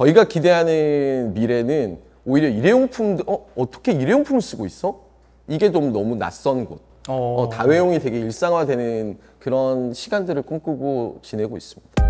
저희가 기대하는 미래는 오히려 일회용품도 어떻게 일회용품을 쓰고 있어? 이게 좀 너무 낯선 곳. 다회용이 되게 일상화되는 그런 시간들을 꿈꾸고 지내고 있습니다.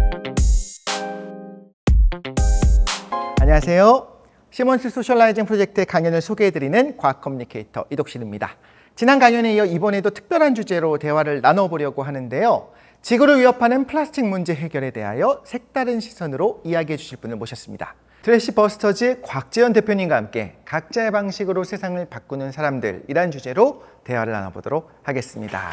안녕하세요. 시몬스 소셜라이징 프로젝트의 강연을 소개해드리는 과학 커뮤니케이터 이덕신입니다. 지난 강연에 이어 이번에도 특별한 주제로 대화를 나눠보려고 하는데요. 지구를 위협하는 플라스틱 문제 해결에 대하여 색다른 시선으로 이야기해 주실 분을 모셨습니다. 트래시 버스터즈 곽재현 대표님과 함께 각자의 방식으로 세상을 바꾸는 사람들이란 주제로 대화를 나눠보도록 하겠습니다.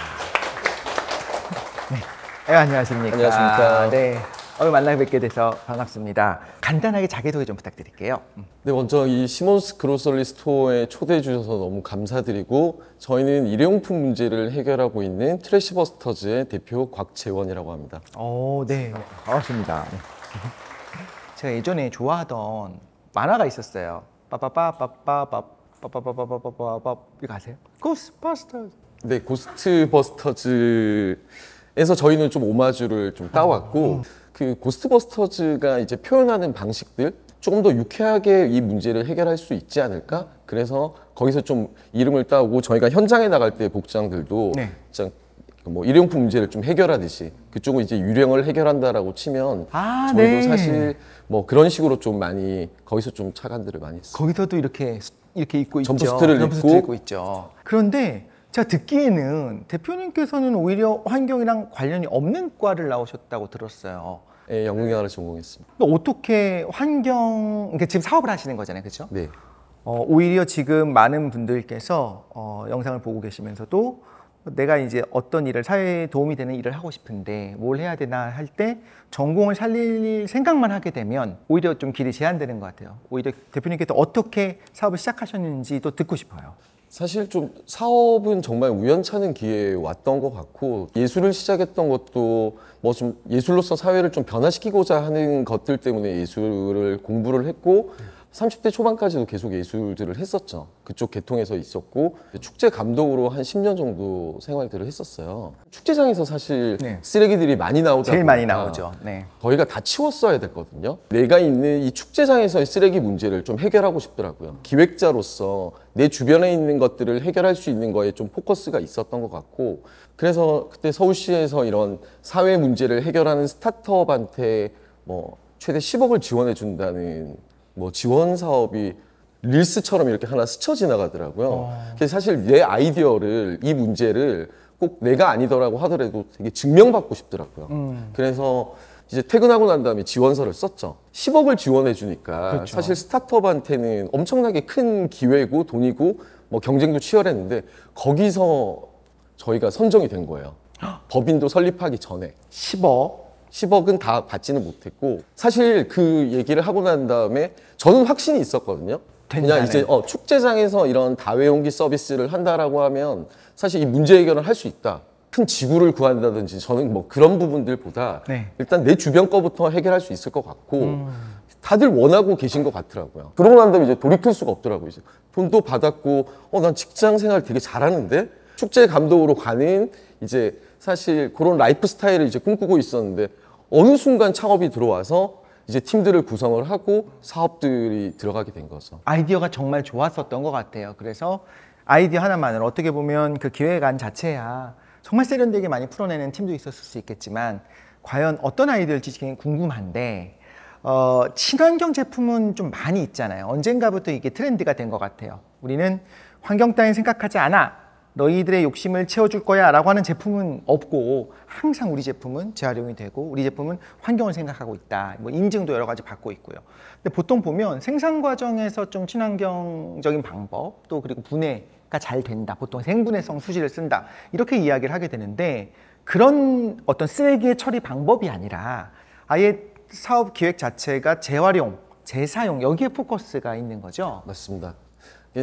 네, 안녕하십니까. 안녕하십니까. 네, 오늘 만나 뵙게 돼서 반갑습니다. 간단하게 자기소개 좀 부탁드릴게요. 네, 먼저 이 시몬스 그로서리 스토어에 초대해 주셔서 너무 감사드리고, 저희는 일회용품 문제를 해결하고 있는 트래시 버스터즈의 대표 곽재원이라고 합니다. 네, 반갑습니다. 제가 예전에 좋아하던 만화가 있었어요. 빠빠빠빠빠빠빠빠빠빠빠빠 이거 아세요? 고스트버스터즈. 네, 고스트버스터즈에서 저희는 좀 오마주를 좀 따왔고, 그 고스트버스터즈가 이제 표현하는 방식들 조금 더 유쾌하게 이 문제를 해결할 수 있지 않을까? 그래서 거기서 좀 이름을 따오고, 저희가 현장에 나갈 때 복장들도 진짜 뭐 일회용품 문제를 좀 해결하듯이 그쪽은 이제 유령을 해결한다라고 치면 저희도 사실 뭐 그런 식으로 좀 많이 거기서 좀 착안들을 많이 했어요. 거기서도 이렇게 입고 있죠. 점프스트를 입고 있죠. 그런데 제가 듣기에는 대표님께서는 오히려 환경이랑 관련이 없는 과를 나오셨다고 들었어요. 네, 영문학을 전공했습니다. 어떻게 그러니까 지금 사업을 하시는 거잖아요, 그렇죠? 네. 오히려 지금 많은 분들께서 영상을 보고 계시면서도 내가 이제 어떤 일을, 사회에 도움이 되는 일을 하고 싶은데 뭘 해야 되나 할 때 전공을 살릴 생각만 하게 되면 오히려 좀 길이 제한되는 것 같아요. 오히려 대표님께서 어떻게 사업을 시작하셨는지도 듣고 싶어요. 사실 좀 사업은 정말 우연찮은 기회에 왔던 것 같고, 예술을 시작했던 것도 뭐 좀 예술로서 사회를 좀 변화시키고자 하는 것들 때문에 예술을 공부를 했고, 30대 초반까지도 계속 예술들을 했었죠. 그쪽 계통에서 있었고, 축제 감독으로 한 10년 정도 생활들을 했었어요. 축제장에서 사실 쓰레기들이 많이 나오다 제일 많이 나오죠. 네. 저희가 다 치웠어야 됐거든요. 내가 있는 이 축제장에서의 쓰레기 문제를 좀 해결하고 싶더라고요. 기획자로서 내 주변에 있는 것들을 해결할 수 있는 거에 좀 포커스가 있었던 것 같고, 그래서 그때 서울시에서 이런 사회 문제를 해결하는 스타트업한테 뭐 최대 10억을 지원해 준다는 뭐 지원 사업이 릴스처럼 이렇게 하나 스쳐 지나가더라고요. 그래서 사실 내 아이디어를, 이 문제를 꼭 내가 아니더라고 하더라도 되게 증명받고 싶더라고요. 그래서 이제 퇴근하고 난 다음에 지원서를 썼죠. 10억을 지원해 주니까 그렇죠. 사실 스타트업한테는 엄청나게 큰 기회고 돈이고 뭐 경쟁도 치열했는데, 거기서 저희가 선정이 된 거예요. 법인도 설립하기 전에. 10억은 다 받지는 못했고, 사실 그 얘기를 하고 난 다음에 저는 확신이 있었거든요. 그냥 이제 축제장에서 이런 다회용기 서비스를 한다라고 하면 사실 이 문제 해결을 할 수 있다. 큰 지구를 구한다든지 저는 뭐 그런 부분들보다 일단 내 주변 거부터 해결할 수 있을 것 같고, 다들 원하고 계신 것 같더라고요. 그러고 난 다음에 이제 돌이킬 수가 없더라고요. 이제 돈도 받았고, 난 직장 생활 되게 잘하는데? 축제 감독으로 가는 이제 사실 그런 라이프 스타일을 이제 꿈꾸고 있었는데, 어느 순간 창업이 들어와서 이제 팀들을 구성을 하고 사업들이 들어가게 된 거죠. 아이디어가 정말 좋았었던 것 같아요. 그래서 아이디어 하나만으로 어떻게 보면 그 기획안 자체야 정말 세련되게 많이 풀어내는 팀도 있었을 수 있겠지만, 과연 어떤 아이디어일지 궁금한데, 친환경 제품은 좀 많이 있잖아요. 언젠가부터 이게 트렌드가 된 것 같아요. 우리는 환경 따윈 생각하지 않아, 너희들의 욕심을 채워줄 거야 라고 하는 제품은 없고, 항상 우리 제품은 재활용이 되고 우리 제품은 환경을 생각하고 있다, 뭐 인증도 여러 가지 받고 있고요. 근데 보통 보면 생산 과정에서 좀 친환경적인 방법, 또 그리고 분해가 잘 된다, 보통 생분해성 수지를 쓴다, 이렇게 이야기를 하게 되는데, 그런 어떤 쓰레기의 처리 방법이 아니라 아예 사업 기획 자체가 재활용, 재사용, 여기에 포커스가 있는 거죠. 맞습니다.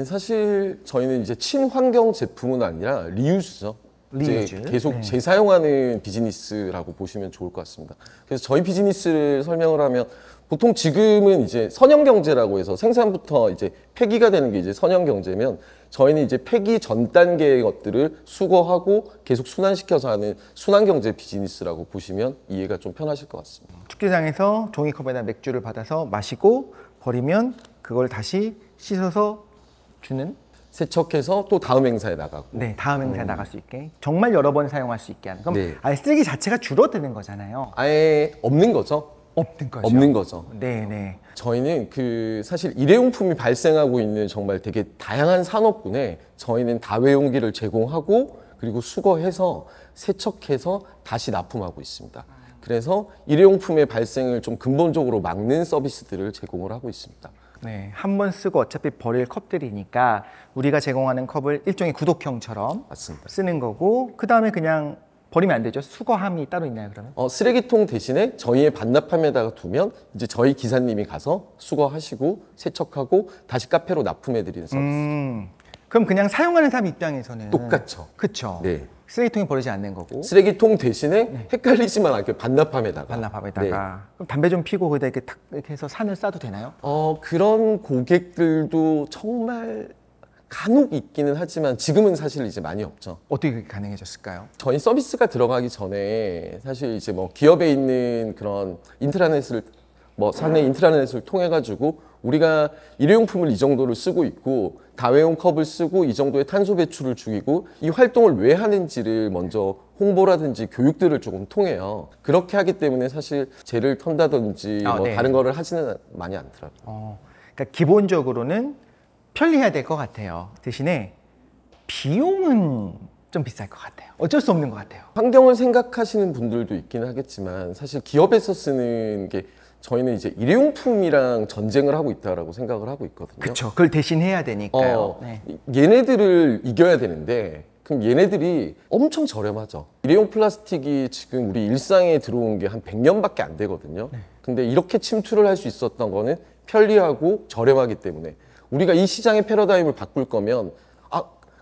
사실 저희는 이제 친환경 제품은 아니라 리유즈죠. 이제 계속 재사용하는 비즈니스라고 보시면 좋을 것 같습니다. 그래서 저희 비즈니스를 설명을 하면 보통 지금은 이제 선형경제라고 해서 생산부터 이제 폐기가 되는 게 이제 선형경제면 저희는 이제 폐기 전 단계의 것들을 수거하고 계속 순환시켜서 하는 순환경제 비즈니스라고 보시면 이해가 좀 편하실 것 같습니다. 축제장에서 종이컵에다 맥주를 받아서 마시고 버리면 그걸 다시 씻어서 주는 세척해서 또 다음 행사에 나가고. 네, 다음 행사에 나갈 수 있게 정말 여러 번 사용할 수 있게 하는. 그럼 네. 아예 쓰레기 자체가 줄어드는 거잖아요. 아예 없는 거죠. 없는 거죠. 없는 거죠. 네, 네. 저희는 그 사실 일회용품이 발생하고 있는 정말 되게 다양한 산업군에 저희는 다회용기를 제공하고 그리고 수거해서 세척해서 다시 납품하고 있습니다. 그래서 일회용품의 발생을 좀 근본적으로 막는 서비스들을 제공을 하고 있습니다. 네, 한 번 쓰고 어차피 버릴 컵들이니까 우리가 제공하는 컵을 일종의 구독형처럼 맞습니다. 쓰는 거고 그 다음에 그냥 버리면 안 되죠. 수거함이 따로 있나요, 그러면? 쓰레기통 대신에 저희의 반납함에다가 두면 이제 저희 기사님이 가서 수거하시고 세척하고 다시 카페로 납품해드리는 서비스. 그럼 그냥 사용하는 사람 입장에서는 똑같죠. 그렇죠. 네. 쓰레기통에 버리지 않는 거고 쓰레기통 대신에 헷갈리지만 않게 반납함에다가. 반납함에다가. 네. 그럼 담배 좀 피고 거기다 이렇게 탁 이렇게 해서 산을 싸도 되나요? 그런 고객들도 정말 간혹 있기는 하지만 지금은 사실 이제 많이 없죠. 어떻게 그게 가능해졌을까요? 저희 서비스가 들어가기 전에 사실 이제 뭐 기업에 있는 그런 인트라넷을 사내 인트라넷을 통해 가지고 우리가 일회용품을 이 정도를 쓰고 있고 다회용 컵을 쓰고 이 정도의 탄소 배출을 줄이고 이 활동을 왜 하는지를 먼저 홍보라든지 교육들을 조금 통해요. 그렇게 하기 때문에 사실 젤을 턴다든지 네. 다른 거를 하지는 많이 않더라고요. 그러니까 기본적으로는 편리해야 될 것 같아요. 대신에 비용은 좀 비쌀 것 같아요. 어쩔 수 없는 것 같아요. 환경을 생각하시는 분들도 있긴 하겠지만 사실 기업에서 쓰는 게 저희는 이제 일회용품이랑 전쟁을 하고 있다라고 생각을 하고 있거든요. 그렇죠. 그걸 대신해야 되니까요. 네. 얘네들을 이겨야 되는데 그럼 얘네들이 엄청 저렴하죠. 일회용 플라스틱이 지금 우리 일상에 들어온 게 한 100년밖에 안 되거든요. 네. 근데 이렇게 침투를 할 수 있었던 거는 편리하고 저렴하기 때문에 우리가 이 시장의 패러다임을 바꿀 거면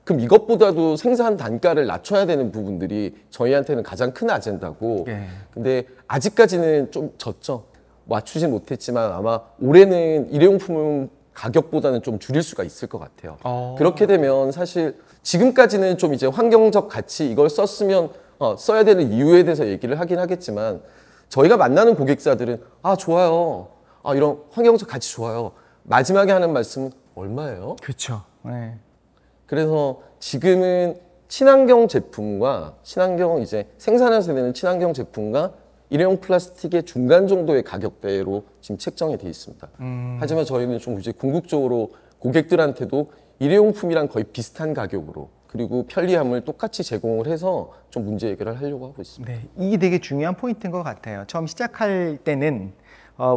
그럼 이것보다도 생산 단가를 낮춰야 되는 부분들이 저희한테는 가장 큰 아젠다고. 네. 근데 아직까지는 좀 졌죠. 맞추진 못했지만 아마 올해는 일회용품 가격보다는 좀 줄일 수가 있을 것 같아요. 그렇게 되면 사실 지금까지는 좀 이제 환경적 가치 이걸 썼으면 써야 되는 이유에 대해서 얘기를 하긴 하겠지만 저희가 만나는 고객사들은 좋아요. 이런 환경적 가치 좋아요. 마지막에 하는 말씀은 얼마예요? 그렇죠. 네. 그래서 지금은 친환경 제품과 이제 생산해서 되는 친환경 제품과 일회용 플라스틱의 중간 정도의 가격대로 지금 책정이 되어 있습니다. 하지만 저희는 좀 이제 궁극적으로 고객들한테도 일회용품이랑 거의 비슷한 가격으로 그리고 편리함을 똑같이 제공을 해서 좀 문제 해결을 하려고 하고 있습니다. 네, 이게 되게 중요한 포인트인 것 같아요. 처음 시작할 때는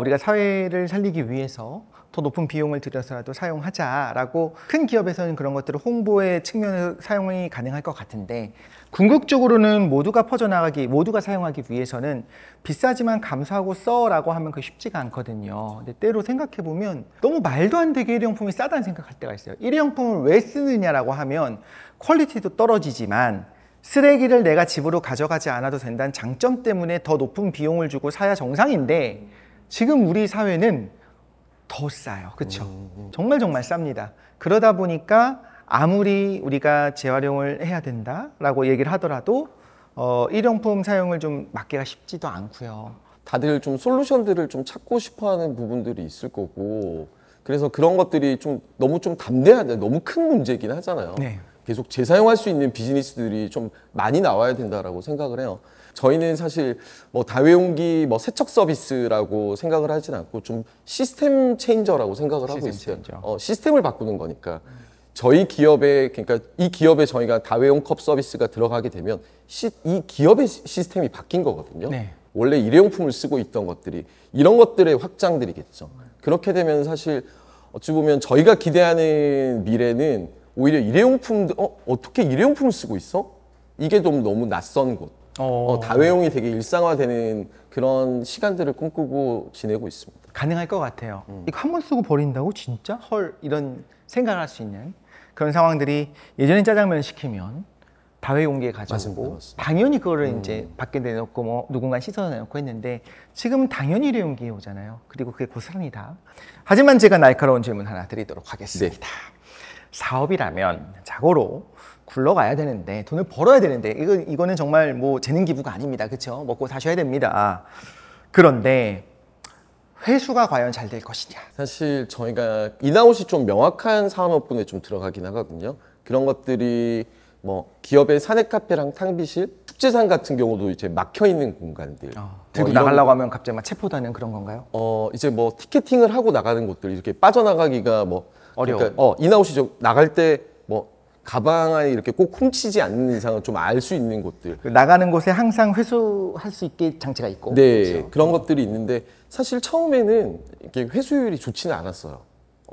우리가 사회를 살리기 위해서 더 높은 비용을 들여서라도 사용하자라고 큰 기업에서는 그런 것들을 홍보의 측면에서 사용이 가능할 것 같은데 궁극적으로는 모두가 퍼져나가기, 모두가 사용하기 위해서는 비싸지만 감수하고 써라고 하면 그게 쉽지가 않거든요. 근데 때로 생각해보면 너무 말도 안 되게 일회용품이 싸다는 생각할 때가 있어요. 일회용품을 왜 쓰느냐라고 하면 퀄리티도 떨어지지만 쓰레기를 내가 집으로 가져가지 않아도 된다는 장점 때문에 더 높은 비용을 주고 사야 정상인데 지금 우리 사회는 더 싸요. 그렇죠? 정말 쌉니다. 그러다 보니까 아무리 우리가 재활용을 해야 된다라고 얘기를 하더라도 일회용품 사용을 좀 막기가 쉽지도 않고요. 다들 좀 솔루션들을 좀 찾고 싶어하는 부분들이 있을 거고 그래서 그런 것들이 좀 너무 좀 담대하다 너무 큰 문제긴 하잖아요. 네. 계속 재사용할 수 있는 비즈니스들이 좀 많이 나와야 된다라고 생각을 해요. 저희는 사실 다회용기 세척 서비스라고 생각을 하진 않고 좀 시스템 체인저라고 생각을 하고 있어요. 시스템을 바꾸는 거니까 저희 기업에 그러니까 이 기업에 저희가 다회용 컵 서비스가 들어가게 되면 이 기업의 시스템이 바뀐 거거든요. 네. 원래 일회용품을 쓰고 있던 것들이 이런 것들의 확장들이겠죠. 그렇게 되면 사실 어찌 보면 저희가 기대하는 미래는 오히려 일회용품도 어떻게 일회용품을 쓰고 있어? 이게 좀 너무 낯선 곳. 다회용이 되게 일상화되는 그런 시간들을 꿈꾸고 지내고 있습니다. 가능할 것 같아요. 이거 한 번 쓰고 버린다고? 진짜? 헐 이런 생각을 할 수 있는 그런 상황들이 예전엔 짜장면을 시키면 다회용기에 가져오고 맞습니다. 당연히 그거를 이제 밖에 내놓고 뭐 누군가 씻어서 내놓고 했는데 지금은 당연히 일회용기에 오잖아요. 그리고 그게 고스란히다. 하지만 제가 날카로운 질문 하나 드리도록 하겠습니다. 사업이라면 자고로 굴러가야 되는데 돈을 벌어야 되는데 이거는 정말 뭐 재능 기부가 아닙니다. 그렇죠? 먹고 사셔야 됩니다. 그런데 회수가 과연 잘 될 것이냐? 사실 저희가 인아웃이 좀 명확한 산업군에 좀 들어가긴 하거든요. 그런 것들이 뭐 기업의 사내 카페랑 탕비실, 축제장 같은 경우도 이제 막혀 있는 공간들. 들고 나가려고 하면 갑자기 막 체포되는 그런 건가요? 이제 뭐 티켓팅을 하고 나가는 곳들 이렇게 빠져나가기가 뭐 어려워. 그러니까 인아웃이 좀 나갈 때 뭐 가방 안에 이렇게 꼭 훔치지 않는 이상은 좀 알 수 있는 곳들. 나가는 곳에 항상 회수할 수 있게 장치가 있고. 네, 그렇죠? 그런 것들이 있는데 사실 처음에는 이렇게 회수율이 좋지는 않았어요.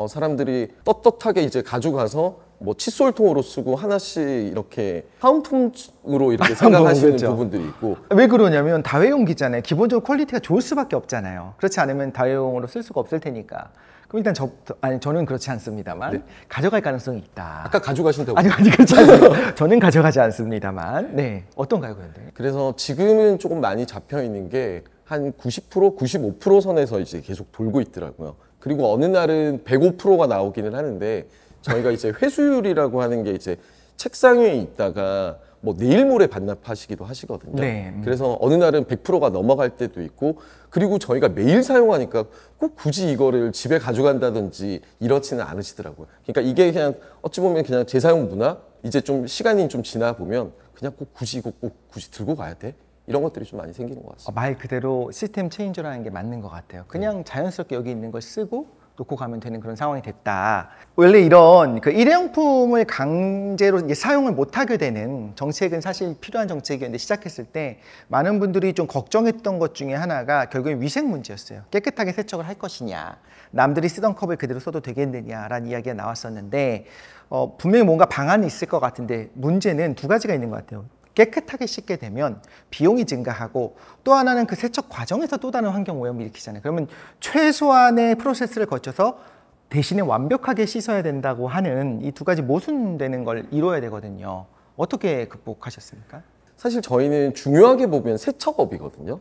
사람들이 떳떳하게 이제 가져가서 뭐 칫솔통으로 쓰고 하나씩 이렇게 사은품으로 이렇게 생각하시는 그렇죠. 부분들이 있고. 왜 그러냐면 다회용기잖아요. 기본적으로 퀄리티가 좋을 수밖에 없잖아요. 그렇지 않으면 다회용으로 쓸 수가 없을 테니까. 그럼 일단 저는 그렇지 않습니다만 가져갈 가능성이 있다. 아까 가져가신다고. 아니 그렇지 않아요. 저는 가져가지 않습니다만. 네, 어떤가요, 그런데? 그래서 지금은 조금 많이 잡혀 있는 게 한 90%, 95% 선에서 이제 계속 돌고 있더라고요. 그리고 어느 날은 105%가 나오기는 하는데 저희가 이제 회수율이라고 하는 게 이제 책상 위에 있다가 뭐 내일 모레 반납하시기도 하시거든요. 네. 그래서 어느 날은 100%가 넘어갈 때도 있고 그리고 저희가 매일 사용하니까 꼭 굳이 이거를 집에 가져간다든지 이렇지는 않으시더라고요. 그러니까 이게 그냥 어찌 보면 그냥 재사용 문화? 이제 좀 시간이 좀 지나 보면 그냥 꼭 굳이 이거 꼭 굳이 들고 가야 돼? 이런 것들이 좀 많이 생기는 것 같습니다. 말 그대로 시스템 체인저라는 게 맞는 것 같아요. 그냥 자연스럽게 여기 있는 걸 쓰고 놓고 가면 되는 그런 상황이 됐다. 원래 이런 그 일회용품을 강제로 이제 사용을 못하게 되는 정책은 사실 필요한 정책이었는데 시작했을 때 많은 분들이 좀 걱정했던 것 중에 하나가 결국엔 위생 문제였어요. 깨끗하게 세척을 할 것이냐, 남들이 쓰던 컵을 그대로 써도 되겠느냐라는 이야기가 나왔었는데 분명히 뭔가 방안이 있을 것 같은데 문제는 두 가지가 있는 것 같아요. 깨끗하게 씻게 되면 비용이 증가하고 또 하나는 그 세척 과정에서 또 다른 환경 오염을 일으키잖아요. 그러면 최소한의 프로세스를 거쳐서 대신에 완벽하게 씻어야 된다고 하는 이 두 가지 모순되는 걸 이뤄야 되거든요. 어떻게 극복하셨습니까? 사실 저희는 중요하게 보면 세척업이거든요.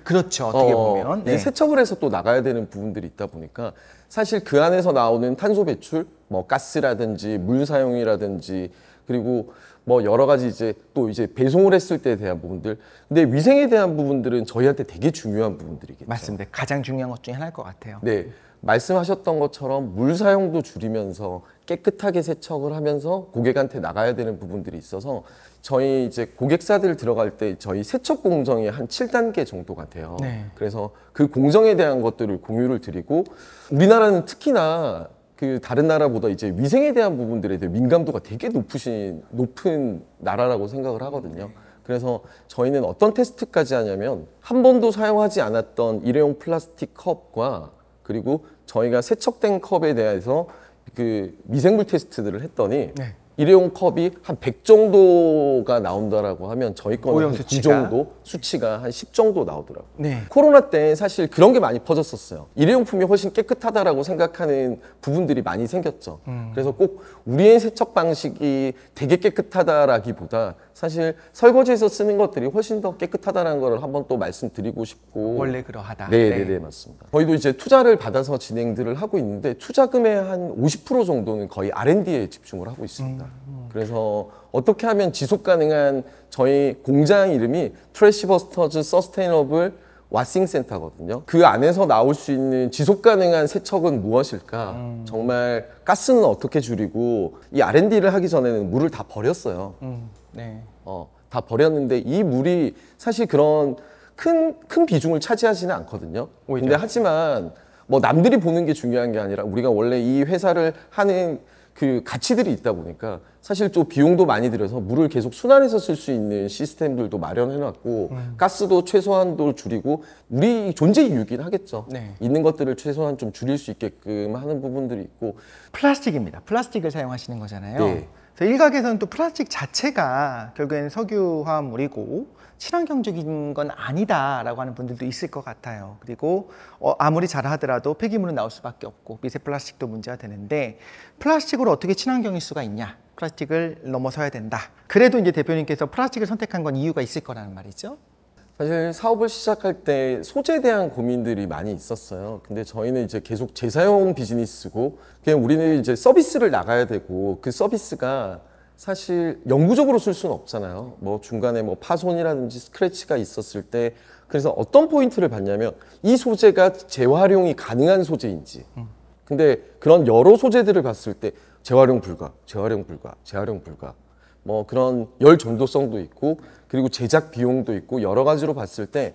그렇죠. 어떻게 보면. 이제 세척을 해서 또 나가야 되는 부분들이 있다 보니까 사실 그 안에서 나오는 탄소 배출, 뭐 가스라든지 물 사용이라든지 그리고 뭐 여러 가지 이제 또 이제 배송을 했을 때에 대한 부분들. 근데 위생에 대한 부분들은 저희한테 되게 중요한 부분들이겠죠. 맞습니다. 가장 중요한 것 중에 하나일 것 같아요. 네. 말씀하셨던 것처럼 물 사용도 줄이면서 깨끗하게 세척을 하면서 고객한테 나가야 되는 부분들이 있어서 저희 이제 고객사들 들어갈 때 저희 세척 공정이 한 7단계 정도가 돼요. 네. 그래서 그 공정에 대한 것들을 공유를 드리고 우리나라는 특히나 그 다른 나라보다 이제 위생에 대한 부분들에 대해 민감도가 되게 높은 나라라고 생각을 하거든요. 그래서 저희는 어떤 테스트까지 하냐면 한 번도 사용하지 않았던 일회용 플라스틱 컵과 그리고 저희가 세척된 컵에 대해서 그 미생물 테스트들을 했더니 일회용 컵이 한 100 정도가 나온다라고 하면 저희 거는 오염 한 9 수치가? 정도, 수치가 한 10 정도 나오더라고요. 네. 코로나 때 사실 그런 게 많이 퍼졌었어요. 일회용품이 훨씬 깨끗하다라고 생각하는 부분들이 많이 생겼죠. 그래서 꼭 우리의 세척 방식이 되게 깨끗하다라기보다 사실 설거지에서 쓰는 것들이 훨씬 더 깨끗하다는 걸 한번 또 말씀드리고 싶고 원래 그러하다. 네, 맞습니다. 저희도 이제 투자를 받아서 진행들을 하고 있는데 투자금의 한 50% 정도는 거의 R&D에 집중을 하고 있습니다. 그래서 어떻게 하면 지속 가능한 저희 공장 이름이 트래시버스터즈 서스테이너블 왓싱 센터거든요. 그 안에서 나올 수 있는 지속 가능한 세척은 무엇일까? 정말 가스는 어떻게 줄이고 이 R&D를 하기 전에는 물을 다 버렸어요. 네. 다 버렸는데 이 물이 사실 그런 큰 비중을 차지하지는 않거든요. 오히려. 근데 하지만 뭐 남들이 보는 게 중요한 게 아니라 우리가 원래 이 회사를 하는 그 가치들이 있다 보니까 사실 또 비용도 많이 들여서 물을 계속 순환해서 쓸 수 있는 시스템들도 마련해놨고 가스도 최소한도 줄이고 우리 존재 이유긴 하겠죠. 네. 있는 것들을 최소한 좀 줄일 수 있게끔 하는 부분들이 있고 플라스틱입니다. 플라스틱을 사용하시는 거잖아요. 네. 그래서 일각에서는 또 플라스틱 자체가 결국에는 석유 화합물이고 친환경적인 건 아니다라고 하는 분들도 있을 것 같아요. 그리고 아무리 잘하더라도 폐기물은 나올 수밖에 없고 미세 플라스틱도 문제가 되는데 플라스틱으로 어떻게 친환경일 수가 있냐? 플라스틱을 넘어서야 된다. 그래도 이제 대표님께서 플라스틱을 선택한 건 이유가 있을 거라는 말이죠. 사실 사업을 시작할 때 소재에 대한 고민들이 많이 있었어요. 근데 저희는 이제 계속 재사용 비즈니스고 그냥 우리는 이제 서비스를 나가야 되고 그 서비스가 사실 영구적으로 쓸 수는 없잖아요. 뭐 중간에 뭐 파손이라든지 스크래치가 있었을 때 그래서 어떤 포인트를 봤냐면 이 소재가 재활용이 가능한 소재인지. 근데 그런 여러 소재들을 봤을 때 재활용 불가, 재활용 불가, 재활용 불가. 뭐 그런 열 전도성도 있고 그리고 제작 비용도 있고 여러 가지로 봤을 때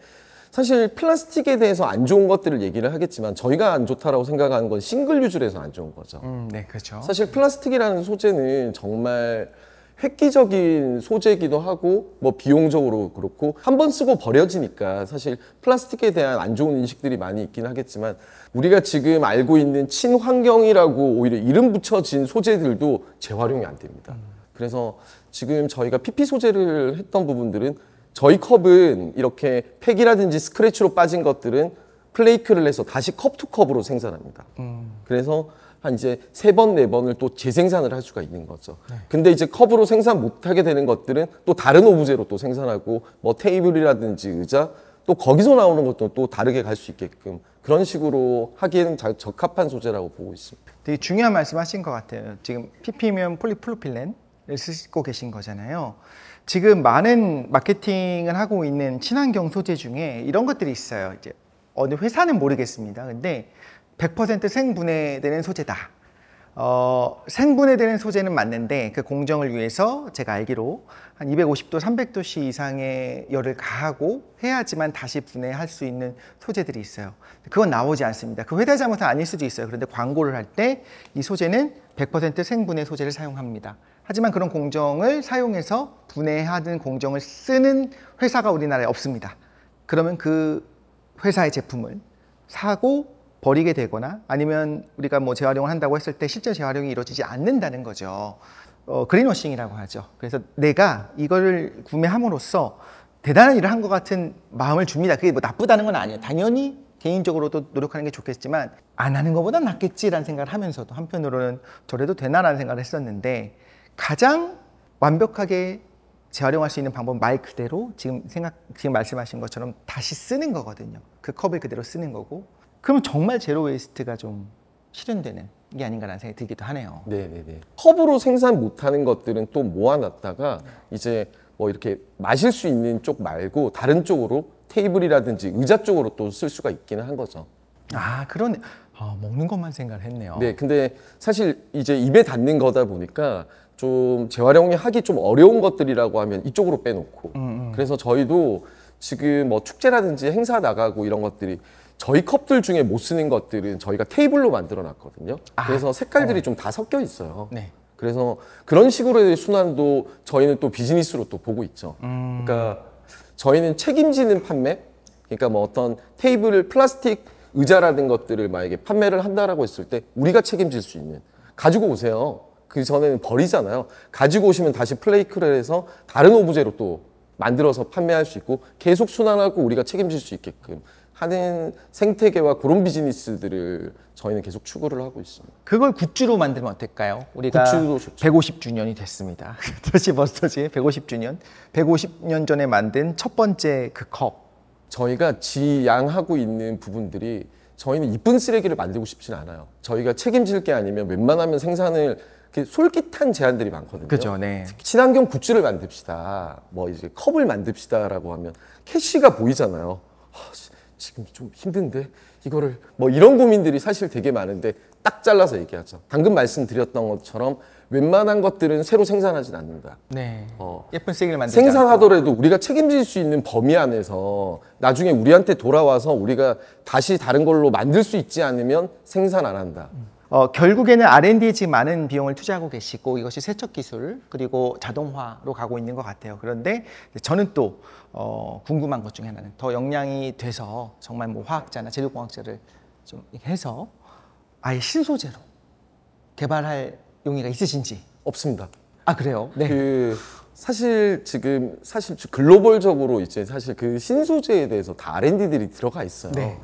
사실 플라스틱에 대해서 안 좋은 것들을 얘기를 하겠지만 저희가 안 좋다라고 생각하는 건 싱글 유즈에서 안 좋은 거죠. 네, 그렇죠. 사실 플라스틱이라는 소재는 정말 획기적인 소재이기도 하고 뭐 비용적으로 그렇고 한 번 쓰고 버려지니까 사실 플라스틱에 대한 안 좋은 인식들이 많이 있긴 하겠지만 우리가 지금 알고 있는 친환경이라고 오히려 이름 붙여진 소재들도 재활용이 안 됩니다. 그래서 지금 저희가 PP 소재를 했던 부분들은 저희 컵은 이렇게 팩이라든지 스크래치로 빠진 것들은 플레이크를 해서 다시 컵 투 컵으로 생산합니다. 그래서 한 이제 3번, 4번을 또 재생산을 할 수가 있는 거죠. 근데 이제 컵으로 생산 못하게 되는 것들은 또 다른 오브제로 또 생산하고 뭐 테이블이라든지 의자 또 거기서 나오는 것도 또 다르게 갈 수 있게끔 그런 식으로 하기에는 적합한 소재라고 보고 있습니다. 되게 중요한 말씀 하신 것 같아요. 지금 PP면 폴리프로필렌을 쓰고 계신 거잖아요. 지금 많은 마케팅을 하고 있는 친환경 소재 중에 이런 것들이 있어요. 이제 어느 회사는 모르겠습니다. 근데 100% 생분해되는 소재다. 생분해되는 소재는 맞는데 그 공정을 위해서 제가 알기로 한 250도, 300도씨 이상의 열을 가하고 해야지만 다시 분해할 수 있는 소재들이 있어요. 그건 나오지 않습니다. 그 회사 잘못은 아닐 수도 있어요. 그런데 광고를 할 때 이 소재는 100% 생분해 소재를 사용합니다. 하지만 그런 공정을 사용해서 분해하는 공정을 쓰는 회사가 우리나라에 없습니다. 그러면 그 회사의 제품을 사고 버리게 되거나 아니면 우리가 뭐 재활용을 한다고 했을 때 실제 재활용이 이루어지지 않는다는 거죠. 그린워싱이라고 하죠. 그래서 내가 이거를 구매함으로써 대단한 일을 한 것 같은 마음을 줍니다. 그게 뭐 나쁘다는 건 아니에요. 당연히 개인적으로도 노력하는 게 좋겠지만 안 하는 것보다 낫겠지라는 생각을 하면서도 한편으로는 저래도 되나라는 생각을 했었는데 가장 완벽하게 재활용할 수 있는 방법은 말 그대로 지금 말씀하신 것처럼 다시 쓰는 거거든요. 그 컵을 그대로 쓰는 거고 그러면 정말 제로 웨이스트가 좀 실현되는 게 아닌가라는 생각이 들기도 하네요. 네네네. 컵으로 생산 못하는 것들은 또 모아놨다가 이제 뭐 이렇게 마실 수 있는 쪽 말고 다른 쪽으로 테이블이라든지 의자 쪽으로 또 쓸 수가 있기는 한 거죠. 아, 그러네. 먹는 것만 생각을 했네요. 네, 근데 사실 이제 입에 닿는 거다 보니까 좀 재활용이 하기 좀 어려운 것들이라고 하면 이쪽으로 빼놓고 그래서 저희도 지금 뭐 축제라든지 행사 나가고 이런 것들이 저희 컵들 중에 못 쓰는 것들은 저희가 테이블로 만들어 놨거든요. 그래서 색깔들이 좀 다 섞여 있어요. 네. 그래서 그런 식으로의 순환도 저희는 또 비즈니스로 또 보고 있죠. 그러니까 저희는 책임지는 판매, 그러니까 뭐 어떤 테이블, 플라스틱 의자라든 것들을 만약에 판매를 한다라고 했을 때 우리가 책임질 수 있는 가지고 오세요. 그 전에는 버리잖아요. 가지고 오시면 다시 플레이크를 해서 다른 오브제로 또 만들어서 판매할 수 있고 계속 순환하고 우리가 책임질 수 있게끔 하는 생태계와 그런 비즈니스들을 저희는 계속 추구를 하고 있습니다. 그걸 굿즈로 만들면 어떨까요? 우리가 굿즈도 좋죠. 150주년이 됐습니다. 더시버스터즈의 150주년. 150년 전에 만든 첫 번째 그 컵. 저희가 지양하고 있는 부분들이 저희는 이쁜 쓰레기를 만들고 싶진 않아요. 저희가 책임질 게 아니면 웬만하면 생산을 솔깃한 제안들이 많거든요. 그죠, 네. 친환경 굿즈를 만듭시다. 뭐 이제 컵을 만듭시다라고 하면 캐시가 보이잖아요. 지금 좀 힘든데 이거를 뭐 이런 고민들이 사실 되게 많은데 딱 잘라서 얘기하죠. 방금 말씀드렸던 것처럼 웬만한 것들은 새로 생산하진 않는다. 네. 예쁜 쓰레기를 만들지 생산하더라도 우리가 책임질 수 있는 범위 안에서 나중에 우리한테 돌아와서 우리가 다시 다른 걸로 만들 수 있지 않으면 생산 안 한다. 결국에는 R&D에 지금 많은 비용을 투자하고 계시고 이것이 세척 기술 그리고 자동화로 가고 있는 것 같아요. 그런데 저는 또 궁금한 것 중에 하나는 더 역량이 돼서 정말 뭐 화학자나 재료공학자를 좀 해서 아예 신소재로 개발할 용의가 있으신지. 없습니다. 아 그래요? 네. 사실 지금 글로벌적으로 이제 사실 그 신소재에 대해서 다 R&D들이 들어가 있어요. 네.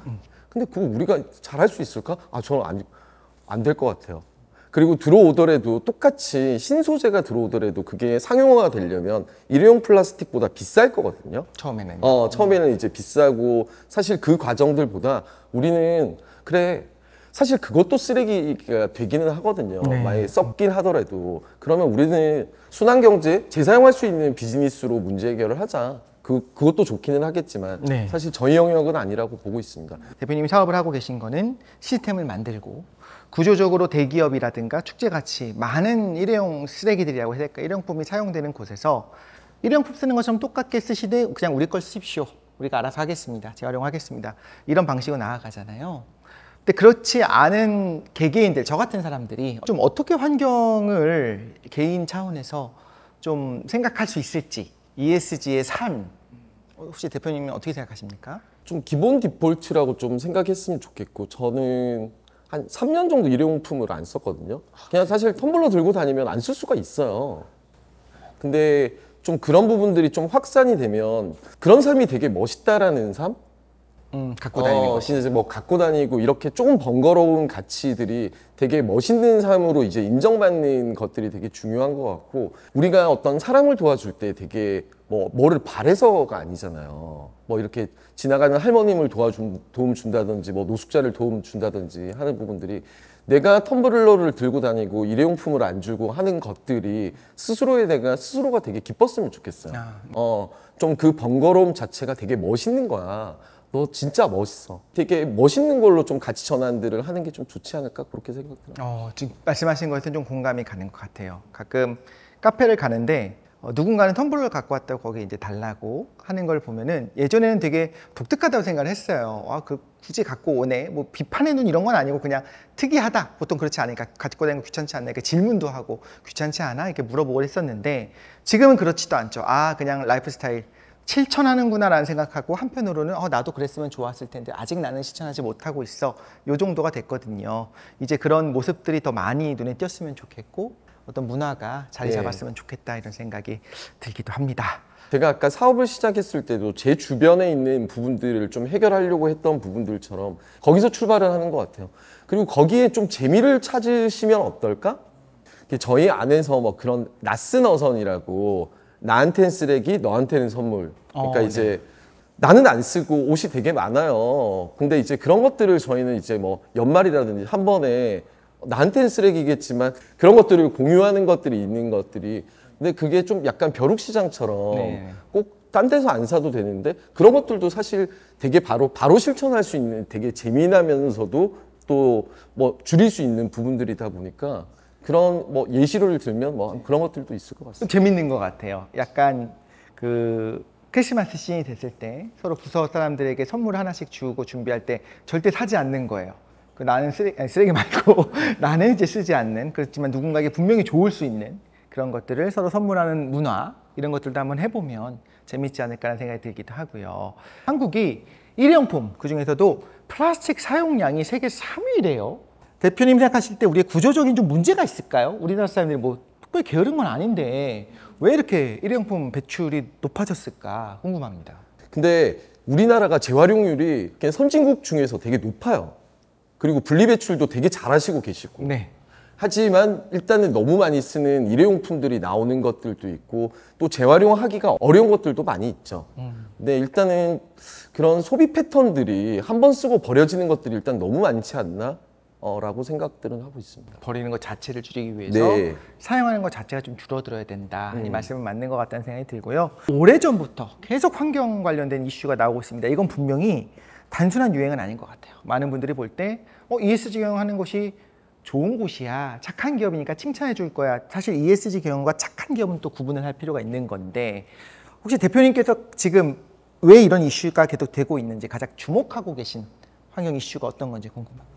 근데 그거 우리가 잘할 수 있을까? 저는 안 될 것 같아요. 그리고 들어오더라도 똑같이 신소재가 들어오더라도 그게 상용화가 되려면 일회용 플라스틱보다 비쌀 거거든요. 처음에는. 처음에는 이제 비싸고 사실 그 과정들보다 우리는 그래 사실 그것도 쓰레기가 되기는 하거든요. 네. 만약에 썩긴 하더라도 그러면 우리는 순환경제 재사용할 수 있는 비즈니스로 문제 해결을 하자. 그것도 좋기는 하겠지만 네. 사실 저희 영역은 아니라고 보고 있습니다. 대표님이 사업을 하고 계신 거는 시스템을 만들고 구조적으로 대기업이라든가 축제같이 많은 일회용 쓰레기들이라고 해야 될까 일회용품이 사용되는 곳에서 일회용품 쓰는 것처럼 똑같게 쓰시되 그냥 우리 걸 쓰십시오. 우리가 알아서 하겠습니다. 재활용하겠습니다. 이런 방식으로 나아가잖아요. 근데 그렇지 않은 개개인들, 저 같은 사람들이 좀 어떻게 환경을 개인 차원에서 좀 생각할 수 있을지 ESG의 삶 혹시 대표님은 어떻게 생각하십니까? 좀 기본 디폴트라고 좀 생각했으면 좋겠고 저는 한 3년 정도 일회용품을 안 썼거든요. 그냥 사실 텀블러 들고 다니면 안 쓸 수가 있어요. 근데 좀 그런 부분들이 좀 확산이 되면 그런 삶이 되게 멋있다라는 삶? 갖고 다니는 것이. 이제 뭐 갖고 다니고 이렇게 조금 번거로운 가치들이 되게 멋있는 삶으로 이제 인정받는 것들이 되게 중요한 것 같고 우리가 어떤 사람을 도와줄 때 되게 뭐를 바래서가 아니잖아요. 뭐 이렇게 지나가는 할머님을 도움 준다든지 뭐 노숙자를 도움 준다든지 하는 부분들이 내가 텀블러를 들고 다니고 일회용품을 안 주고 하는 것들이 스스로가 되게 기뻤으면 좋겠어요. 좀 그 번거로움 자체가 되게 멋있는 거야. 너 진짜 멋있어. 되게 멋있는 걸로 좀 가치 전환들을 하는 게 좀 좋지 않을까 그렇게 생각해요. 지금 말씀하신 것은 좀 공감이 가는 것 같아요. 가끔 카페를 가는데 누군가는 텀블러를 갖고 왔다고 거기에 이제 달라고 하는 걸 보면은 예전에는 되게 독특하다고 생각을 했어요. 굳이 갖고 오네. 뭐 비판의 눈 이런 건 아니고 그냥 특이하다. 보통 그렇지 않으니까 갖고 다니는 거 귀찮지 않나. 이렇게 질문도 하고 귀찮지 않아? 이렇게 물어보고 했었는데 지금은 그렇지도 않죠. 그냥 라이프 스타일. 실천하는구나 라는 생각하고 한편으로는 나도 그랬으면 좋았을 텐데 아직 나는 실천하지 못하고 있어 요 정도가 됐거든요. 이제 그런 모습들이 더 많이 눈에 띄었으면 좋겠고 어떤 문화가 자리 잡았으면 좋겠다 이런 생각이 들기도 합니다. 제가 아까 사업을 시작했을 때도 제 주변에 있는 부분들을 좀 해결하려고 했던 부분들처럼 거기서 출발을 하는 것 같아요. 그리고 거기에 좀 재미를 찾으시면 어떨까? 저희 안에서 뭐 그런 낯선 어선이라고 나한테는 쓰레기, 너한테는 선물. 그러니까 이제 나는 안 쓰고 옷이 되게 많아요. 근데 이제 그런 것들을 저희는 이제 뭐 연말이라든지 한 번에 나한테는 쓰레기겠지만 그런 것들을 공유하는 것들이 있는 것들이 근데 그게 좀 약간 벼룩시장처럼 꼭 딴 데서 안 사도 되는데 그런 것들도 사실 되게 바로 실천할 수 있는 되게 재미나면서도 또 뭐 줄일 수 있는 부분들이다 보니까 그런 뭐 예시를 들면 뭐 그런 것들도 있을 것 같습니다. 재밌는 것 같아요. 약간 그 크리스마스 시즌이 됐을 때 서로 부서 사람들에게 선물 하나씩 주고 준비할 때 절대 사지 않는 거예요. 나는 쓰레기 말고 나는 이제 쓰지 않는 그렇지만 누군가에게 분명히 좋을 수 있는 그런 것들을 서로 선물하는 문화 이런 것들도 한번 해보면 재밌지 않을까라는 생각이 들기도 하고요. 한국이 일회용품 그중에서도 플라스틱 사용량이 세계 3위래요. 대표님 생각하실 때 우리의 구조적인 좀 문제가 있을까요? 우리나라 사람들이 뭐 특별히 게으른 건 아닌데 왜 이렇게 일회용품 배출이 높아졌을까 궁금합니다. 근데 우리나라가 재활용률이 그냥 선진국 중에서 되게 높아요. 그리고 분리배출도 되게 잘하시고 계시고. 네. 하지만 일단은 너무 많이 쓰는 일회용품들이 나오는 것들도 있고 또 재활용하기가 어려운 것들도 많이 있죠. 근데 일단은 그런 소비 패턴들이 한 번 쓰고 버려지는 것들이 일단 너무 많지 않나? 라고 생각들은 하고 있습니다. 버리는 것 자체를 줄이기 위해서 네. 사용하는 것 자체가 좀 줄어들어야 된다. 이 말씀은 맞는 것 같다는 생각이 들고요. 오래전부터 계속 환경 관련된 이슈가 나오고 있습니다. 이건 분명히 단순한 유행은 아닌 것 같아요. 많은 분들이 볼 때 ESG 경영하는 것이 좋은 곳이야. 착한 기업이니까 칭찬해 줄 거야. 사실 ESG 경영과 착한 기업은 또 구분을 할 필요가 있는 건데 혹시 대표님께서 지금 왜 이런 이슈가 계속 되고 있는지 가장 주목하고 계신 환경 이슈가 어떤 건지 궁금합니다.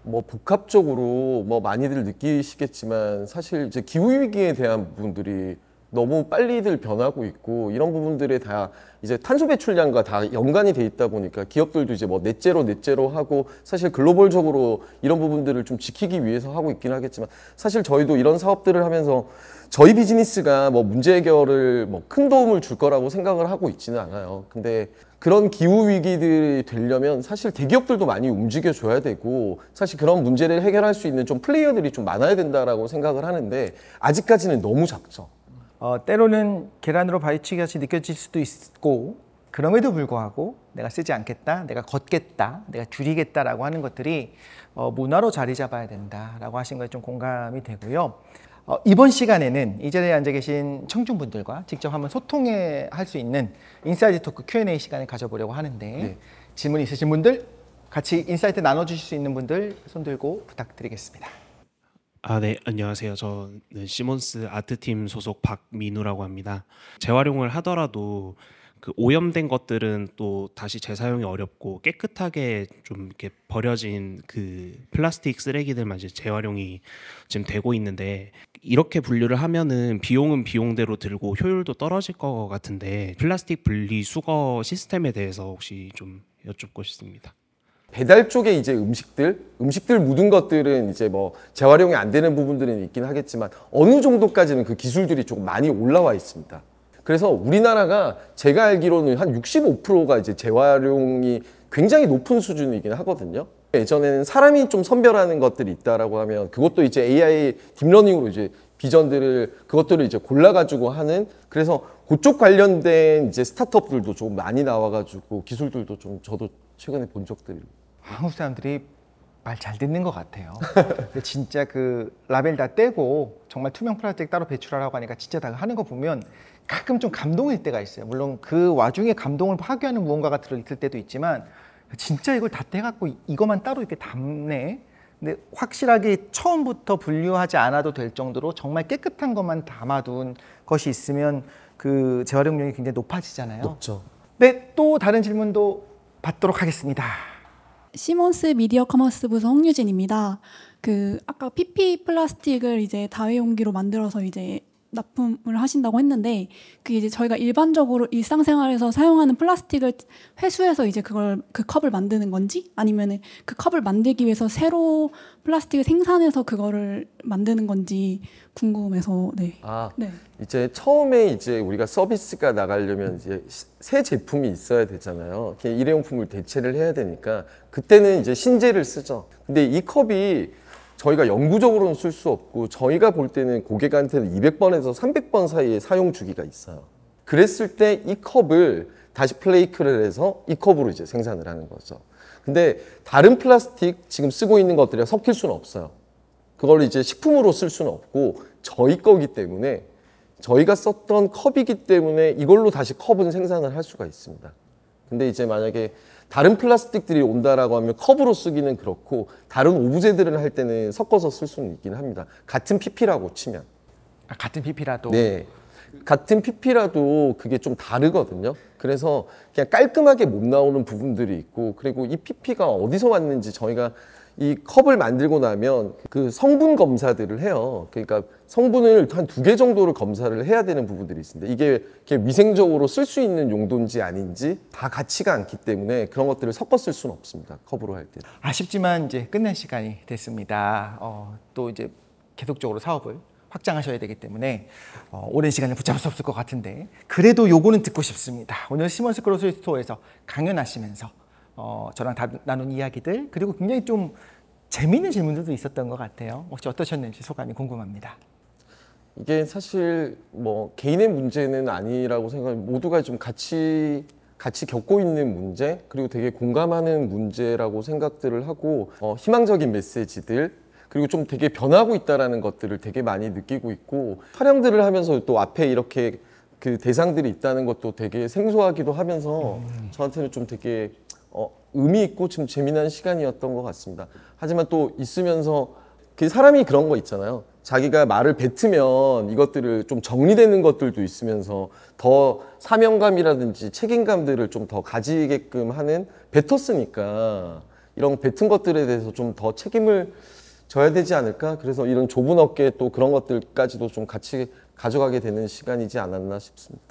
뭐 복합적으로 뭐 많이들 느끼시겠지만 사실 이제 기후 위기에 대한 부분들이 너무 빨리들 변하고 있고 이런 부분들에 다 이제 탄소 배출량과 다 연관이 돼 있다 보니까 기업들도 이제 뭐 넷제로 하고 사실 글로벌적으로 이런 부분들을 좀 지키기 위해서 하고 있긴 하겠지만 사실 저희도 이런 사업들을 하면서 저희 비즈니스가 뭐 문제 해결을 뭐 큰 도움을 줄 거라고 생각을 하고 있지는 않아요. 근데 그런 기후 위기들이 되려면 사실 대기업들도 많이 움직여 줘야 되고 사실 그런 문제를 해결할 수 있는 좀 플레이어들이 좀 많아야 된다라고 생각을 하는데 아직까지는 너무 작죠. 때로는 계란으로 바위치기 같이 느껴질 수도 있고 그럼에도 불구하고 내가 쓰지 않겠다, 내가 걷겠다, 내가 줄이겠다라고 하는 것들이 문화로 자리 잡아야 된다라고 하신 거에 좀 공감이 되고요. 이번 시간에는 이 자리에 앉아 계신 청중분들과 직접 한번 소통할 수 있는 인사이드 토크 Q&A 시간을 가져보려고 하는데 네. 질문 있으신 분들, 같이 인사이트 나눠주실 수 있는 분들 손 들고 부탁드리겠습니다. 네, 안녕하세요. 저는 시몬스 아트팀 소속 박민우라고 합니다. 재활용을 하더라도 그 오염된 것들은 또 다시 재사용이 어렵고 깨끗하게 좀 이렇게 버려진 그 플라스틱 쓰레기들만 이제 재활용이 지금 되고 있는데 이렇게 분류를 하면은 비용은 비용대로 들고 효율도 떨어질 것 같은데 플라스틱 분리 수거 시스템에 대해서 혹시 좀 여쭙고 싶습니다. 배달 쪽에 이제 음식들 묻은 것들은 이제 뭐 재활용이 안 되는 부분들은 있긴 하겠지만 어느 정도까지는 그 기술들이 조금 많이 올라와 있습니다. 그래서 우리나라가 제가 알기로는 한 65%가 이제 재활용이 굉장히 높은 수준이긴 하거든요. 예전에는 사람이 좀 선별하는 것들이 있다라고 하면 그것도 이제 AI 딥러닝으로 이제 비전들을 그것들을 이제 골라가지고 하는 그래서 그쪽 관련된 이제 스타트업들도 좀 많이 나와가지고 기술들도 좀 저도 최근에 본 적들이 한국 사람들이 말 잘 듣는 것 같아요. 근데 진짜 그 라벨 다 떼고 정말 투명 플라스틱 따로 배출하라고 하니까 진짜 다 하는 거 보면 가끔 좀 감동일 때가 있어요. 물론 그 와중에 감동을 파괴하는 무언가가 들어있을 때도 있지만 진짜 이걸 다 떼갖고 이것만 따로 이렇게 담네. 근데 확실하게 처음부터 분류하지 않아도 될 정도로 정말 깨끗한 것만 담아둔 것이 있으면 그 재활용률이 굉장히 높아지잖아요. 높죠. 네, 또 다른 질문도 받도록 하겠습니다. 시몬스 미디어 커머스 부서 홍유진입니다. 아까 PP 플라스틱을 이제 다회용기로 만들어서 이제 납품을 하신다고 했는데 그게 이제 저희가 일반적으로 일상생활에서 사용하는 플라스틱을 회수해서 이제 그 컵을 만드는 건지 아니면은 그 컵을 만들기 위해서 새로 플라스틱을 생산해서 그거를 만드는 건지 궁금해서 네. 네. 이제 처음에 이제 우리가 서비스가 나가려면 이제 새 제품이 있어야 되잖아요. 일회용품을 대체를 해야 되니까 그때는 이제 신제를 쓰죠. 근데 이 컵이 저희가 영구적으로는 쓸 수 없고 저희가 볼 때는 고객한테는 200번에서 300번 사이에 사용 주기가 있어요. 그랬을 때 이 컵을 다시 플레이크를 해서 이 컵으로 이제 생산을 하는 거죠. 근데 다른 플라스틱 지금 쓰고 있는 것들이 섞일 수는 없어요. 그걸 이제 식품으로 쓸 수는 없고 저희 거기 때문에 저희가 썼던 컵이기 때문에 이걸로 다시 컵은 생산을 할 수가 있습니다. 근데 이제 만약에 다른 플라스틱들이 온다라고 하면 컵으로 쓰기는 그렇고 다른 오브제들을 할 때는 섞어서 쓸 수는 있긴 합니다. 같은 PP라고 치면. 같은 PP라도? 네. 같은 PP라도 그게 좀 다르거든요. 그래서 그냥 깔끔하게 못 나오는 부분들이 있고 그리고 이 PP가 어디서 왔는지 저희가 이 컵을 만들고 나면 그 성분 검사들을 해요. 그러니까 성분을 한 2개 정도를 검사를 해야 되는 부분들이 있습니다. 이게 위생적으로 쓸 수 있는 용도인지 아닌지 다 같이가 않기 때문에 그런 것들을 섞어 쓸 수는 없습니다. 컵으로 할 때. 아쉽지만 이제 끝날 시간이 됐습니다. 또 이제 계속적으로 사업을 확장하셔야 되기 때문에 오랜 시간을 붙잡을 수 없을 것 같은데 그래도 요거는 듣고 싶습니다. 오늘 시몬스 그로서리 스토어에서 강연하시면서 저랑 나눈 이야기들 그리고 굉장히 좀 재미있는 질문들도 있었던 것 같아요. 혹시 어떠셨는지 소감이 궁금합니다. 이게 사실 뭐 개인의 문제는 아니라고 생각합니다. 모두가 좀 같이 겪고 있는 문제 그리고 되게 공감하는 문제라고 생각들을 하고 희망적인 메시지들 그리고 좀 되게 변하고 있다라는 것들을 되게 많이 느끼고 있고 촬영들을 하면서 또 앞에 이렇게 그 대상들이 있다는 것도 되게 생소하기도 하면서 저한테는 좀 되게 의미 있고 좀 재미난 시간이었던 것 같습니다. 하지만 또 있으면서 그 사람이 그런 거 있잖아요. 자기가 말을 뱉으면 이것들을 좀 정리되는 것들도 있으면서 더 사명감이라든지 책임감들을 좀 더 가지게끔 하는 뱉었으니까 이런 뱉은 것들에 대해서 좀 더 책임을 져야 되지 않을까? 그래서 이런 좁은 어깨 또 그런 것들까지도 좀 같이 가져가게 되는 시간이지 않았나 싶습니다.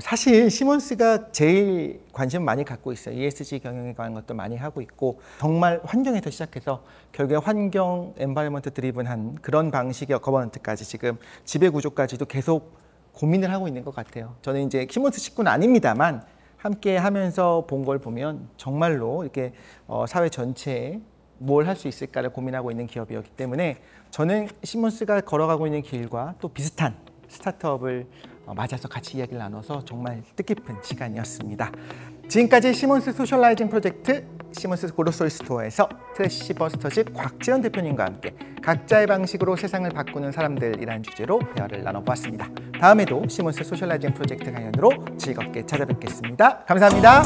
사실 시몬스가 제일 관심 많이 갖고 있어요. ESG 경영에 관한 것도 많이 하고 있고 정말 환경에서 시작해서 결국에 환경, 엔바이러먼트 드리븐한 그런 방식의 거버넌트까지 지금 지배 구조까지도 계속 고민을 하고 있는 것 같아요. 저는 이제 시몬스 식구는 아닙니다만 함께 하면서 본 걸 보면 정말로 이렇게 사회 전체에 뭘 할 수 있을까를 고민하고 있는 기업이었기 때문에 저는 시몬스가 걸어가고 있는 길과 또 비슷한 스타트업을 맞아서 같이 이야기를 나눠서 정말 뜻깊은 시간이었습니다. 지금까지 시몬스 소셜라이징 프로젝트 시몬스 그로서리 스토어에서 트래시 버스터즈 곽지연 대표님과 함께 각자의 방식으로 세상을 바꾸는 사람들이라는 주제로 대화를 나눠보았습니다. 다음에도 시몬스 소셜라이징 프로젝트 강연으로 즐겁게 찾아뵙겠습니다. 감사합니다.